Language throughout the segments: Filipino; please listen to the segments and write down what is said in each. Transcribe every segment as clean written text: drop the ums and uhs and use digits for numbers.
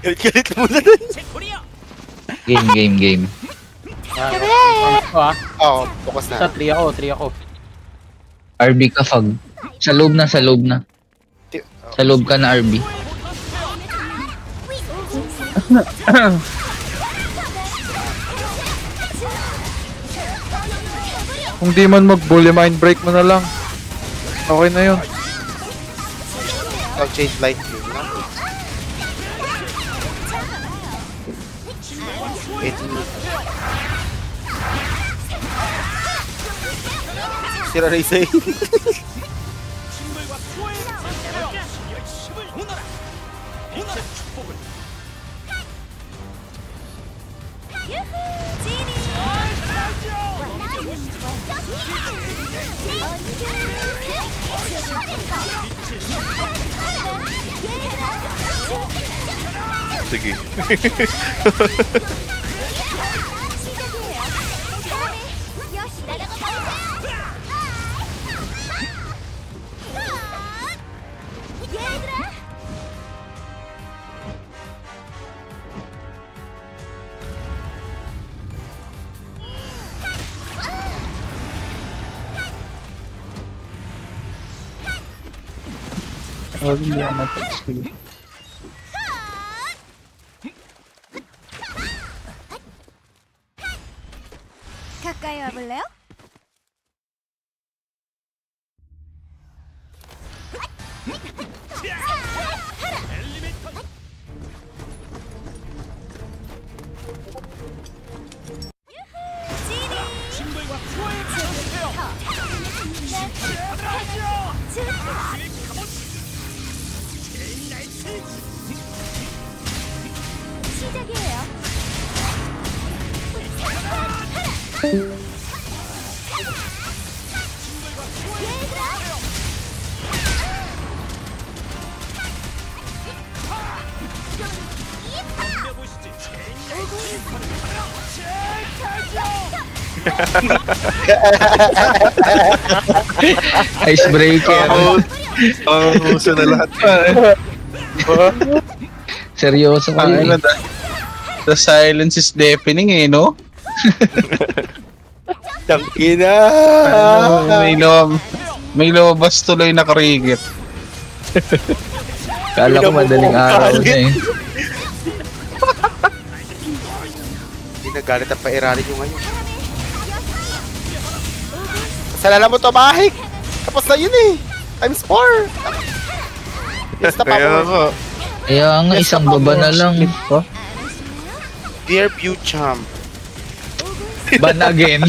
Galit-galit muna dun. Game. Oo, focus na. 3 ako. RB ka, Fag. Sa loob na. Sa loob ka na, RB. Kung di man mag-bully, mind break mo na lang. Okay na yun. I'll change light yun na. Sira Raysay. Sige. Hindi ako matag-skill. 가까이 와볼래요? 시작이에요. Icebreaker. Uso na lahat pa eh. Seryoso ka Ano, eh. the silence is deafening eh, no? Tangina. May lumabas tuloy na cricket. Kala ko madaling araw na eh. Hindi nagalit ang pairalin nyo ngayon. Salala mo to, Mahik! Tapos na yun eh! Times 4! Yes, na Kaya power. nga. Kaya nga, isang baba na lang. Dear Pewcham. Ban again.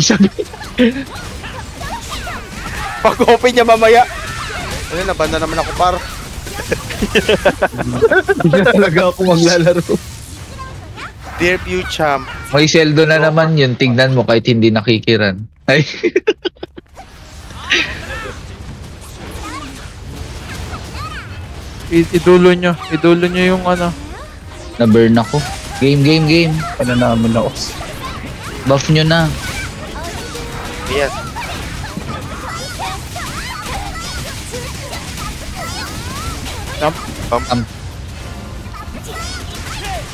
Pag-open niya mamaya. Ano, naban na naman ako, par. Hindi na talaga ako maglalaro. Dear Pewcham. May seldo na naman yun. Tignan mo kahit hindi nakikiran. Ay. Idulo nyo yung ano. Na-burn ako. Game. Ano naman ako? Buff nyo na. Yes.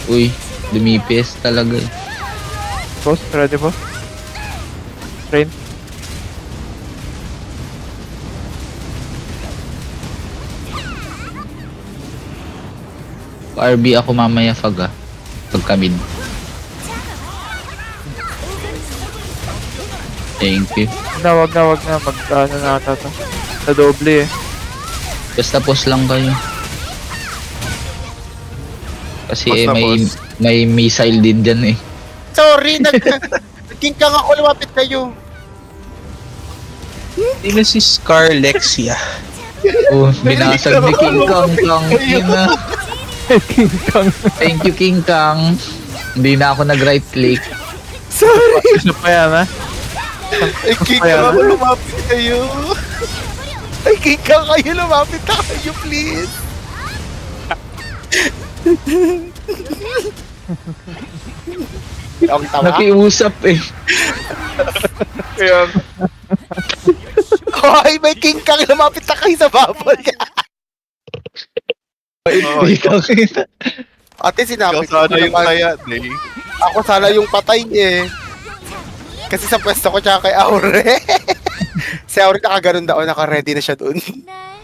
Uy, dumipis talaga eh. Boss, ready ba? Train. RB ako mamaya, Fag ah. Pagkamid. Thank you. Wag na. Mag-ano na ata to. Sa doble eh. Basta pause lang kayo. Kasi Pause na, boss. may missile din dyan eh. Sorry, nagkingkang ako, lumapit kayo. Sino si Scarlexia? Oh, binasag ni King Kong. King Kong. Thank you, King Kong. Hindi na ako nag-right click. Sorry. Ano pa yan ha? Ay, kingkang ako, lumapit kayo. Ay, kingkang kayo, lumapit na kayo, please. Ang tawa. Nakiusap eh. Kaya Ay, may kingkang, lumapit na kayo sa bubble. Hindi ka kita. Ate, Ikaw sinabi ko sana yung naman, kaya, Day. ako sana yung patay niya eh. Kasi sa pwesto ko tsaka kay Aure. Si Aure nakaganon daw, naka-ready na siya doon.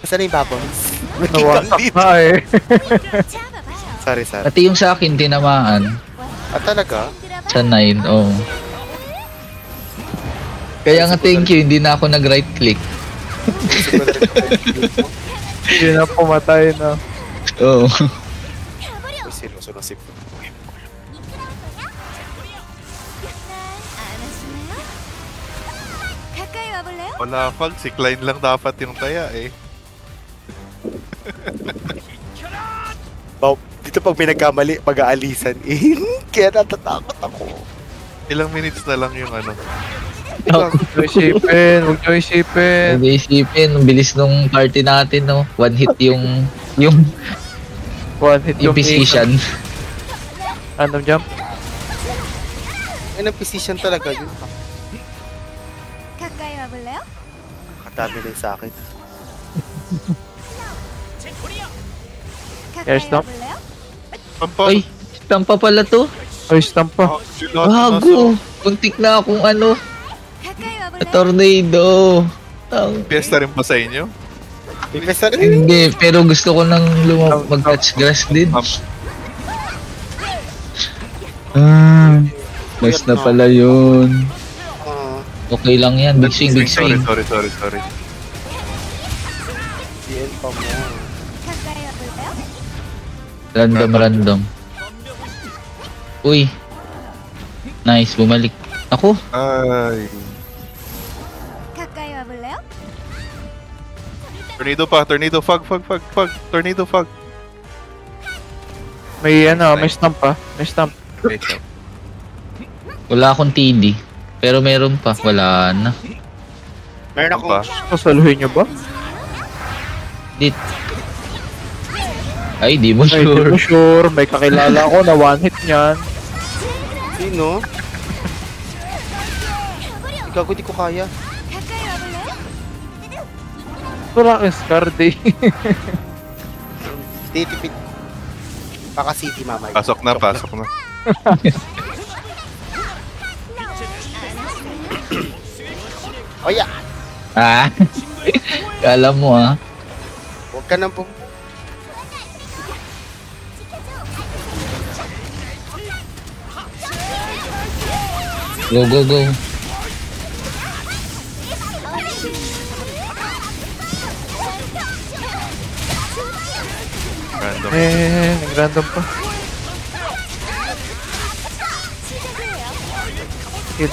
Nasaan na yung babons? Nawasak na eh. Sorry. Pati yung sa akin, tinamaan. Talaga? Sa 9, oh. Kaya nga thank you, hindi na ako nag-right click. Hindi na pumatay na. Oo. Uy, seryoso na si... Wala pag, si Klein lang dapat yung taya eh. Dito pag may nagkamali, pag-aalisan eh. Kaya natatakot ako. Ilang minutes na lang yung ano. Huwag nyo isipin, huwag nyo isipin. Hindi isipin, ang bilis nung party natin, no? One hit yung One hit yung position. Random jump. Yan ang position talaga yun. 가까이 와볼래요? Kadami na yun sa akin. 가까이 stop. 와볼래요? Pampa, Ay, tampa pala to. Ay, stamp pa. Wago! Puntik na akong ano, 가까이 와볼래요? tornado. Ang... Fiesta rin ba sa inyo? Biglas na rin. Hindi, pero gusto ko nang mag-touch grass din. Nice na pala yun. Okay lang yan, big swing, big swing. Sorry. DN pa mo. 가까이 와볼래요? Random. Uy. Nice, bumalik. Ako? Ay. 가까이 와볼래요? Tornado, fog. Tornado, fog. May may stamp pa. May stamp. Wala akong TD. Pero meron pa, wala na. Meron akong... Ba? Sasaluhin nyo ba? Dit. Ay, di mo Ay, di sure. ko sure. May kakilala ko na one hit niyan. Sino? Gago, di ko kaya. 가까이 와볼래요? Wala kang scar day. Ditipid. Baka city mamay. Pasok na. Oya! Ah. Kala mo ah. Huwag ka nang Go. Random. Nag-random pa. Kill.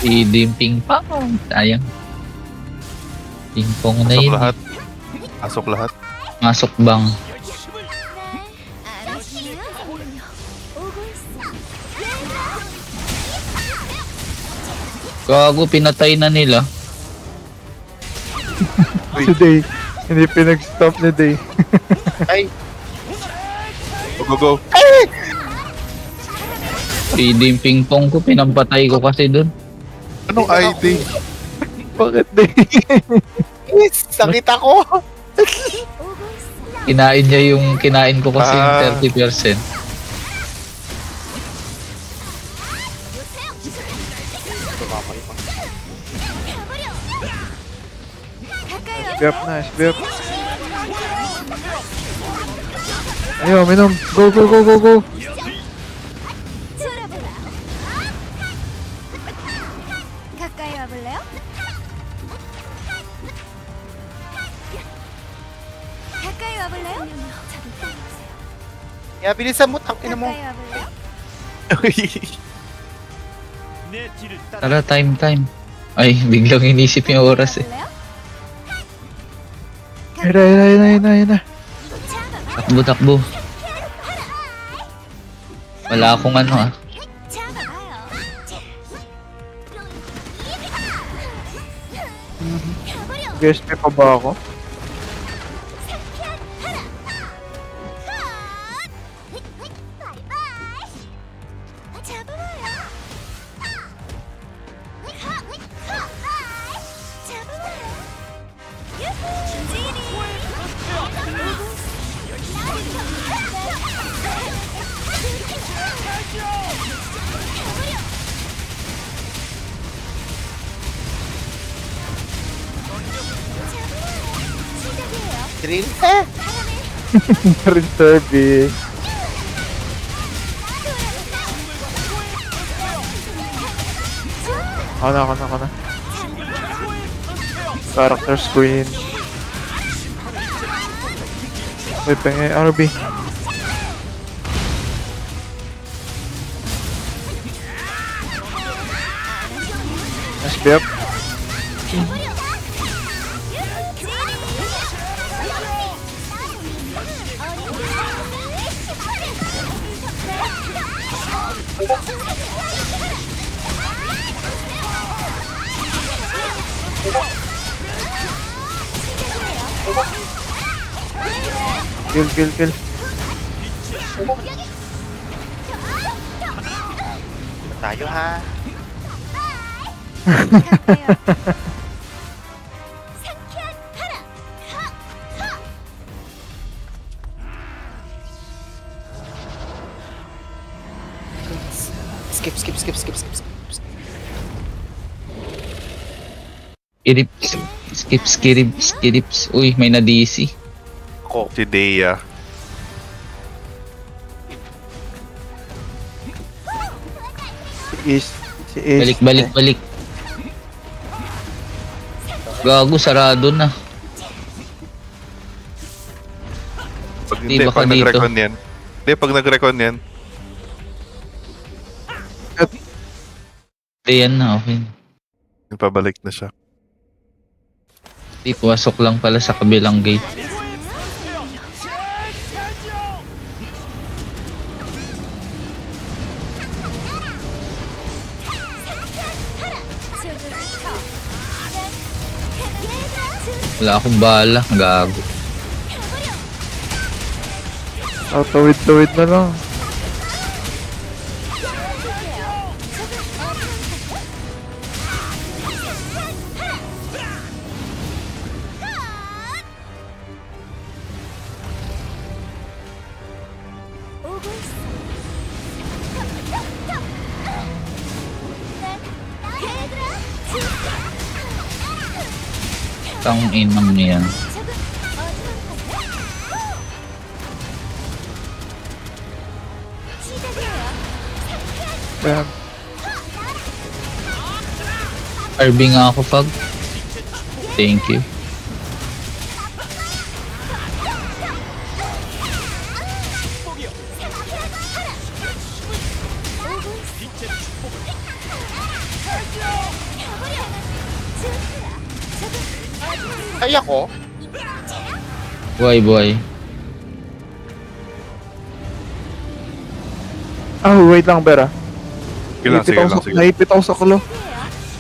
Idim ping pong. Sayang. Ping pong na yun. Pasok lahat. Masok bang. 알았어요? 오고 있어. Gago, pinatay na nila. Si Day. Hindi pinag-stop ni Day. Ay! Go. Idim ping pong ko, pinampatay ko kasi dun. Anong ID? Bakit Day? Sakit ako! 오고 있어. Kinain niya yung kinain ko kasi yung 30%. 가까이 SBF na, SBF. Ayaw, minom. Go. 쫄아보라. 가까이 와볼래요? 가까이 와볼래요? Kaya bilisan mo, tangina mo. 가까이 와볼래요? Tara, time. Ay, biglang inisip yung oras eh. 와볼래요? Ayun na. 잡아봐요. Takbo. Wala akong ano ah. 잡아봐요. 가버려. GSP pa ba ako? Drill? Rin Kirby. Ako na. Character screen. Wait, pengen RB. SBF. Kill. Tayo ha. Skip. Skirips. Uy, may na-DC. Ako. Si Dea. Si Ace. Balik. Gago, sarado na. Pag Di hindi, baka pag dito. nag-recon yan. Hindi, pag nag-recon yan. Ayan na, okay. Pabalik na siya. Di, pumasok lang pala sa kabilang gate. Wala akong bala, gago. Tawid na lang. Tang inang niyan. Ayan. RB nga ako, Fag. Thank you. Ay ako? Boy. Wait lang, Bera. Sige lang. Naipit ako sa kulo.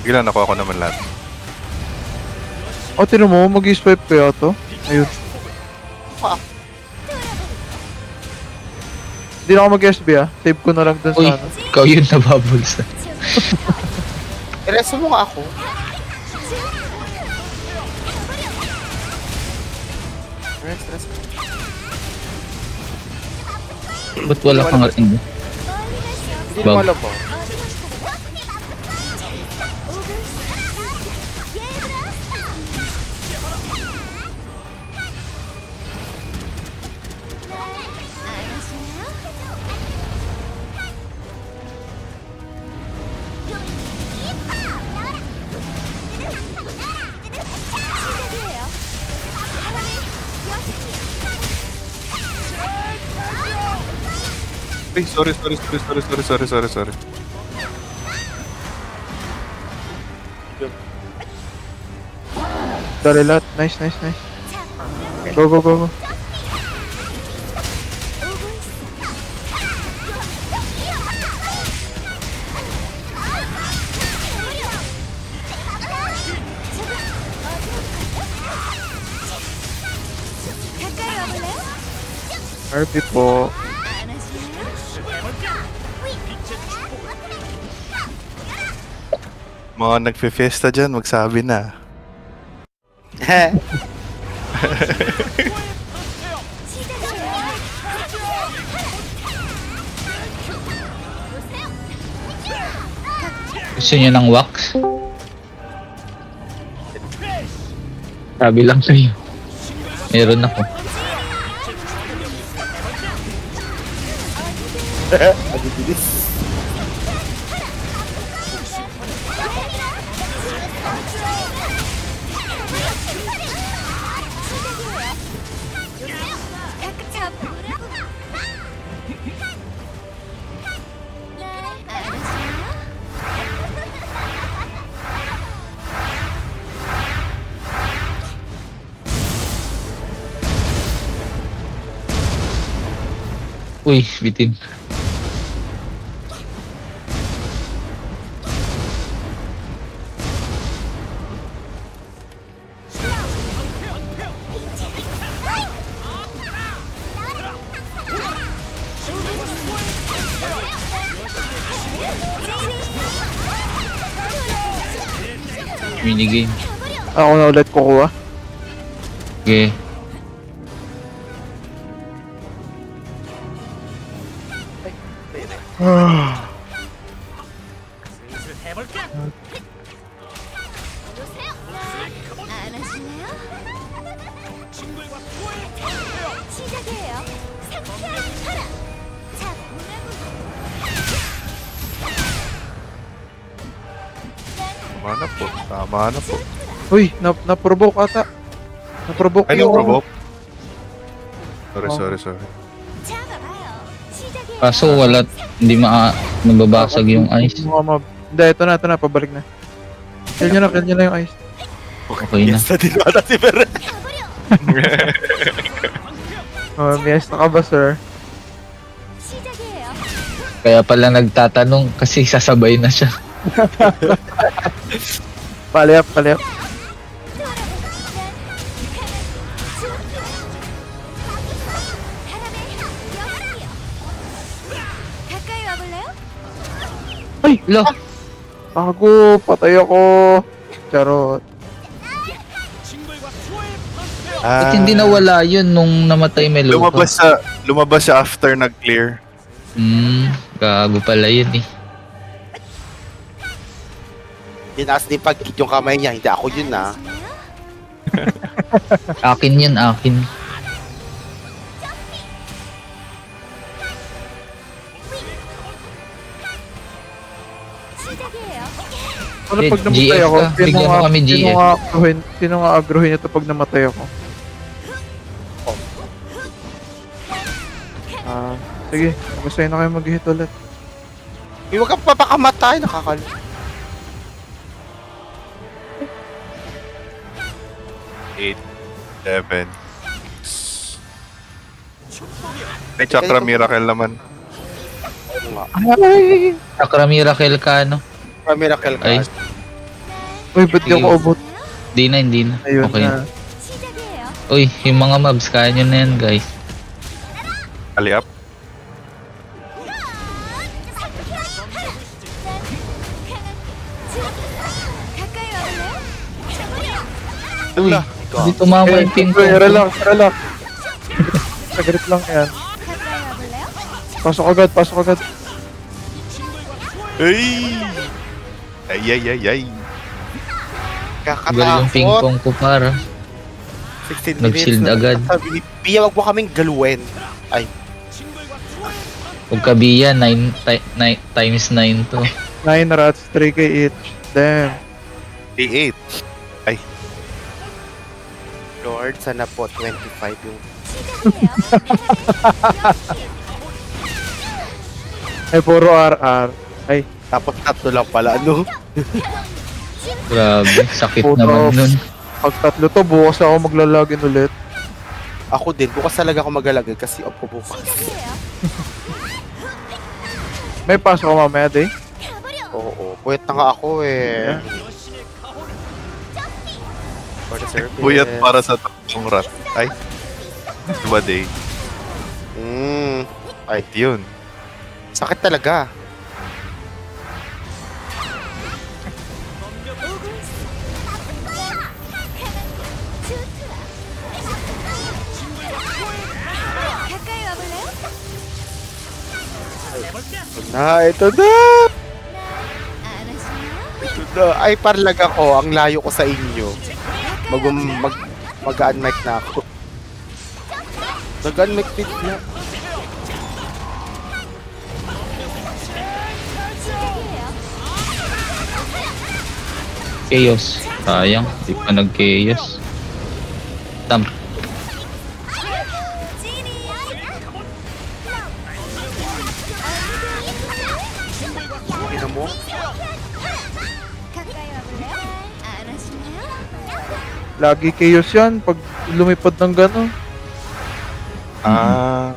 Sige lang, nakuha ko naman lahat. Tinan mo, mag-swipe kaya to. Ayun. Hindi na ako mag-SB Save ko na lang dun Uy, sa ano. ikaw yun nababulsa. Ireso mo nga ako. Rest. Ba't wala kang ring? Hindi mo alam mo. Ay, sorry. Dali lahat. Nice. Go. RP po. Mga nagfe-fiesta dyan, magsabi na. Gusto niyo ng wax? Sabi lang sa'yo. Meron ako. Ang bilis. Uy, bitin. Minigame. Ako na ulit kukuha. Okay. 안아주나요? 시작이에요. 상쾌한 사랑. 자, Tama na po. Tama na po. Uy, na-provoke ata. Na-provoke Ay, yung... provoke. Oh. Sorry. 잡아봐요. 시작이에요. Kaso wala, hindi mababasag yung ice. Mga mob. Hindi, ito na, pabalik na. Kill nyo na yung ice. Okay na. Yes, na din ata si Fer. Yes, na ka ba, sir? 시작이에요. Kaya pala nagtatanong kasi sasabay na siya. Paliap. 가까이 와볼래요? Lo, Ako, patay ako. Charot. ba't hindi nawala yun nung namatay Meloka? Lumabas siya after nag-clear. Gago pala yun eh. Tinaas din pag yung kamay niya, hindi ako yun ah. Akin yun, akin. 시작이에요. Ano Wait, pag namatay GF ako? ka. Bigyan mo kami GF. Sino nga agrohin ito pag namatay ako? Sige, mag-assign na kayo mag-hit ulit. Huwag kang papakamatay, nakakal. Eight, 7. May Chakra Miracle naman. Ay! Chakra Miracle ka, no? Miracle ka. Ay. Uy, ba't di ako ubot? Hindi na. Ayun Okay. na. 시작이에요. Uy, yung mga mobs, kaya nyo na yan, guys. Ali up. 가까이 와볼래요? Uy, Ala, hindi tumama yung ping Uy, pong. relax. Saglit lang yan. 가까이 와볼래요? Pasok agad. Ay! Ay. Tagal yung ping Kakatakot. pong ko para. 16 minutes Nag-shield na agad. sabi ni Pia, wag mo kaming galuin. Ay, Huwag kabiya, 9 times 9 to. 9 rats, 3k each. Damn. D8. Lord, sana po 25 yung... Ay, puro RR. Ay, Tapos tatlo lang pala, ano? Grabe, sakit Puto. naman nun. pag tatlo to, bukas ako maglalagin ulit. Ako din, bukas talaga ako mag-alagay kasi off ko bukas. May pasok ako mamaya, day. Oo, puyat na nga ako eh. For the service. Buyat para sa tatlong rat. Ay. Diba, day? Ay, Yun. sakit talaga. 가까이 와볼래요? Na, ito na! 안아주나요? Ay, parlag ako. Ang layo ko sa inyo. Mag-unmic na ako. Nag-unmic din na. Chaos. Sayang, di pa nag-chaos. Tam. Ina mo? 가까이 와볼래요? 알았나요? Lagi chaos yan pag lumipad ng gano'n. Ah,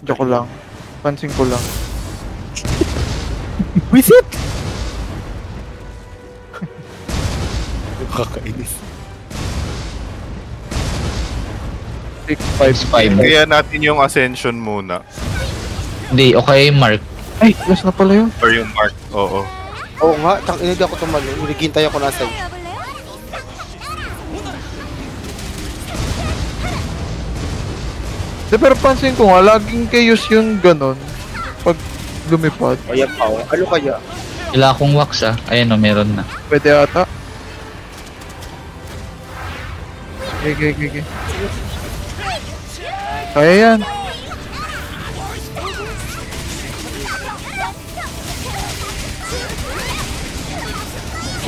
Joke lang. Pansin ko lang. Visit! Nakakainis. 6-5. 5. kaya natin yung Ascension muna. Hindi, okay, Mark. Ay, last na pala yun. Or yung Mark, oo. Oo nga, hindi ako tumalo. Hinihintay ako nasa. 가까이 와볼래요? Di, pero pansin ko nga, laging chaos yung gano'n. Pag lumipad. Ayan pa. Ano kaya? Wala akong wax ah. Ayan o, meron na. Pwede ata. Okay. Kaya yan.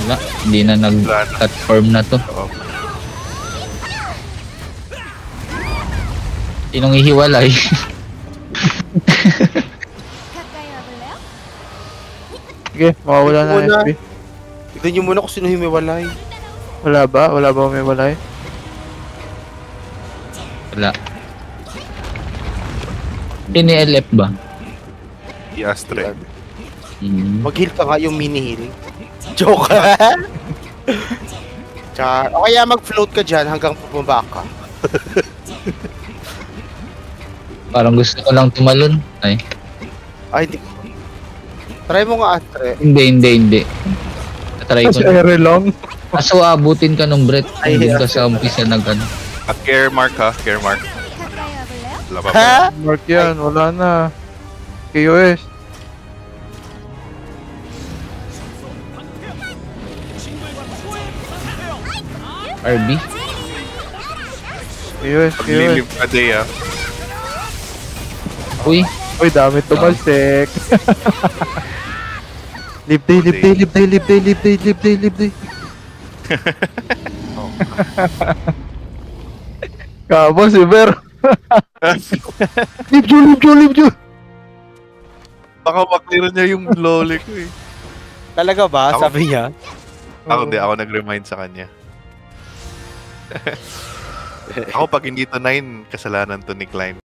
Wala, hindi na nag-platform na to. Oo. Sinong ihiwalay? 가까이 와볼래요? Sige, mawawala na Muna. SB. Tignan nyo muna kung sino humiwalay. Wala ba? Wala ba may walay? Wala. LF ba? I-Astre. Mag-heal ka nga yung mini-heal. Joke. Char. O kaya mag-float ka dyan hanggang pumaba ka. Parang gusto ko lang tumalon. Ay, Ay, hindi. Try mo nga, Atre. hindi. Try ko Kasi na. ere long. Kaso abutin ka nung Brett. Ay, Hindi ka yeah. sa umpisa nag ano. At care Mark ha, care Mark. 가까이 와볼래요? Wala pa ba? Ha? Mark yan, wala na. KOS. RB? KOS. Paglilive ka day ah. Uy, Uy, dami tumalsik. Live day. Kabo si Ver. Live Joe. Baka maklear niya yung loli ko eh. Talaga ba? Ako- Sabi niya. Ako di, ako nag-remind sa kanya. Ako pag hindi to 9, kasalanan to ni Klein.